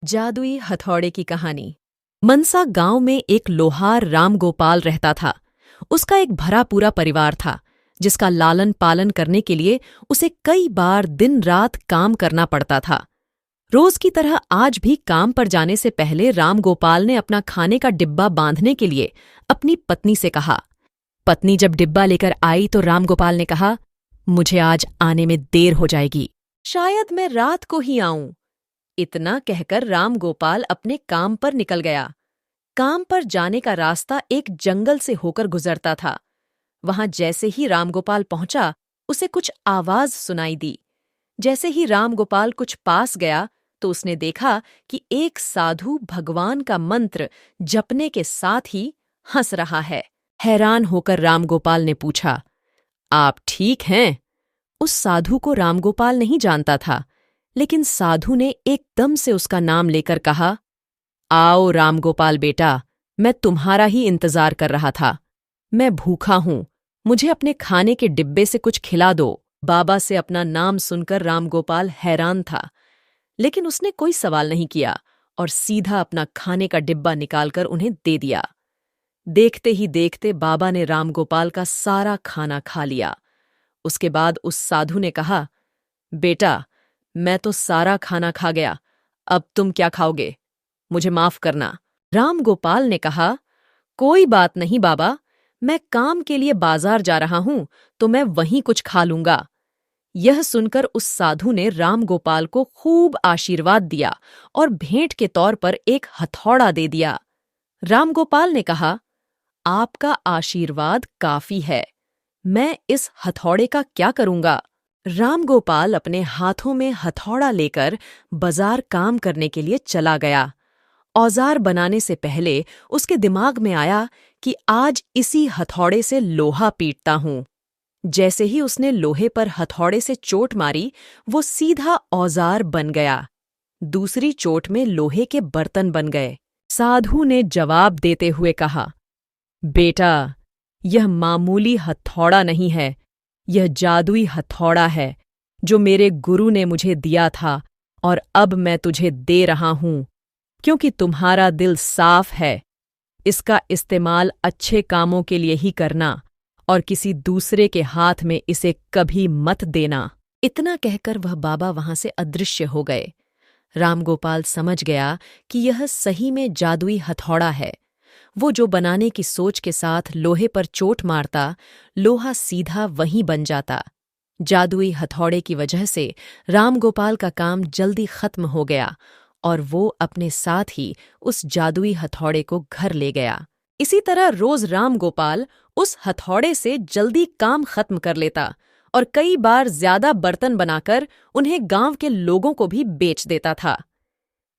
जादुई हथौड़े की कहानी। मनसा गांव में एक लोहार राम गोपाल रहता था। उसका एक भरा पूरा परिवार था, जिसका लालन पालन करने के लिए उसे कई बार दिन रात काम करना पड़ता था। रोज की तरह आज भी काम पर जाने से पहले राम गोपाल ने अपना खाने का डिब्बा बांधने के लिए अपनी पत्नी से कहा। पत्नी जब डिब्बा लेकर आई तो राम गोपाल ने कहा, मुझे आज आने में देर हो जाएगी, शायद मैं रात को ही आऊं। इतना कहकर राम गोपाल अपने काम पर निकल गया। काम पर जाने का रास्ता एक जंगल से होकर गुजरता था। वहां जैसे ही राम गोपाल पहुंचा, उसे कुछ आवाज सुनाई दी। जैसे ही राम गोपाल कुछ पास गया तो उसने देखा कि एक साधु भगवान का मंत्र जपने के साथ ही हंस रहा है। हैरान होकर राम गोपाल ने पूछा, आप ठीक हैं? उस साधु को राम गोपाल नहीं जानता था, लेकिन साधु ने एकदम से उसका नाम लेकर कहा, आओ राम गोपाल बेटा, मैं तुम्हारा ही इंतजार कर रहा था। मैं भूखा हूं, मुझे अपने खाने के डिब्बे से कुछ खिला दो। बाबा से अपना नाम सुनकर राम गोपाल हैरान था, लेकिन उसने कोई सवाल नहीं किया और सीधा अपना खाने का डिब्बा निकालकर उन्हें दे दिया। देखते ही देखते बाबा ने राम गोपाल का सारा खाना खा लिया। उसके बाद उस साधु ने कहा, बेटा, मैं तो सारा खाना खा गया, अब तुम क्या खाओगे? मुझे माफ करना। राम गोपाल ने कहा, कोई बात नहीं बाबा, मैं काम के लिए बाजार जा रहा हूं तो मैं वहीं कुछ खा लूंगा। यह सुनकर उस साधु ने राम गोपाल को खूब आशीर्वाद दिया और भेंट के तौर पर एक हथौड़ा दे दिया। राम गोपाल ने कहा, आपका आशीर्वाद काफी है, मैं इस हथौड़े का क्या करूंगा? राम गोपाल अपने हाथों में हथौड़ा लेकर बाजार काम करने के लिए चला गया। औजार बनाने से पहले उसके दिमाग में आया कि आज इसी हथौड़े से लोहा पीटता हूं। जैसे ही उसने लोहे पर हथौड़े से चोट मारी, वो सीधा औजार बन गया। दूसरी चोट में लोहे के बर्तन बन गए। साधु ने जवाब देते हुए कहा, बेटा, यह मामूली हथौड़ा नहीं है, यह जादुई हथौड़ा है जो मेरे गुरु ने मुझे दिया था और अब मैं तुझे दे रहा हूं, क्योंकि तुम्हारा दिल साफ है। इसका इस्तेमाल अच्छे कामों के लिए ही करना और किसी दूसरे के हाथ में इसे कभी मत देना। इतना कहकर वह बाबा वहां से अदृश्य हो गए। राम गोपाल समझ गया कि यह सही में जादुई हथौड़ा है। वो जो बनाने की सोच के साथ लोहे पर चोट मारता, लोहा सीधा वहीं बन जाता। जादुई हथौड़े की वजह से राम गोपाल का काम जल्दी खत्म हो गया और वो अपने साथ ही उस जादुई हथौड़े को घर ले गया। इसी तरह रोज राम गोपाल उस हथौड़े से जल्दी काम खत्म कर लेता और कई बार ज्यादा बर्तन बनाकर उन्हें गांव के लोगों को भी बेच देता था।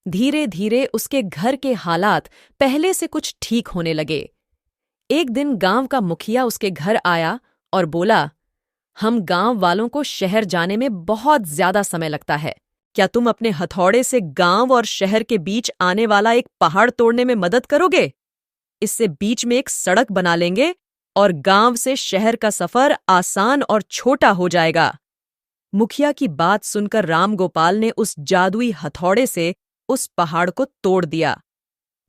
धीरे धीरे उसके घर के हालात पहले से कुछ ठीक होने लगे। एक दिन गांव का मुखिया उसके घर आया और बोला, हम गांव वालों को शहर जाने में बहुत ज्यादा समय लगता है। क्या तुम अपने हथौड़े से गांव और शहर के बीच आने वाला एक पहाड़ तोड़ने में मदद करोगे? इससे बीच में एक सड़क बना लेंगे और गांव से शहर का सफर आसान और छोटा हो जाएगा। मुखिया की बात सुनकर राम गोपाल ने उस जादुई हथौड़े से उस पहाड़ को तोड़ दिया।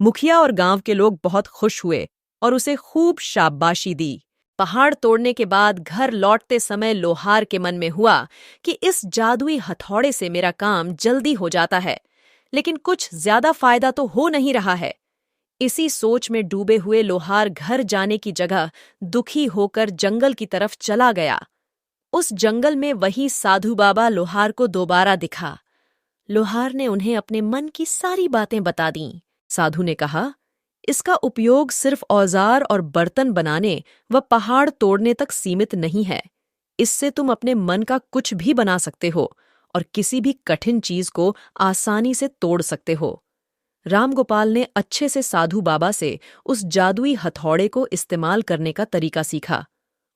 मुखिया और गांव के लोग बहुत खुश हुए और उसे खूब शाबाशी दी। पहाड़ तोड़ने के बाद घर लौटते समय लोहार के मन में हुआ कि इस जादुई हथौड़े से मेरा काम जल्दी हो जाता है, लेकिन कुछ ज्यादा फायदा तो हो नहीं रहा है। इसी सोच में डूबे हुए लोहार घर जाने की जगह दुखी होकर जंगल की तरफ चला गया। उस जंगल में वही साधु बाबा लोहार को दोबारा दिखा। लोहार ने उन्हें अपने मन की सारी बातें बता दीं। साधु ने कहा, इसका उपयोग सिर्फ औजार और बर्तन बनाने व पहाड़ तोड़ने तक सीमित नहीं है। इससे तुम अपने मन का कुछ भी बना सकते हो और किसी भी कठिन चीज को आसानी से तोड़ सकते हो। राम गोपाल ने अच्छे से साधु बाबा से उस जादुई हथौड़े को इस्तेमाल करने का तरीका सीखा।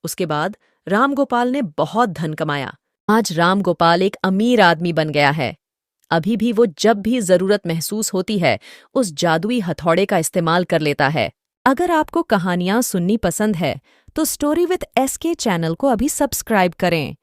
उसके बाद राम गोपाल ने बहुत धन कमाया। आज राम गोपाल एक अमीर आदमी बन गया है। अभी भी वो जब भी जरूरत महसूस होती है, उस जादुई हथौड़े का इस्तेमाल कर लेता है। अगर आपको कहानियां सुननी पसंद है तो स्टोरी विद एसके चैनल को अभी सब्सक्राइब करें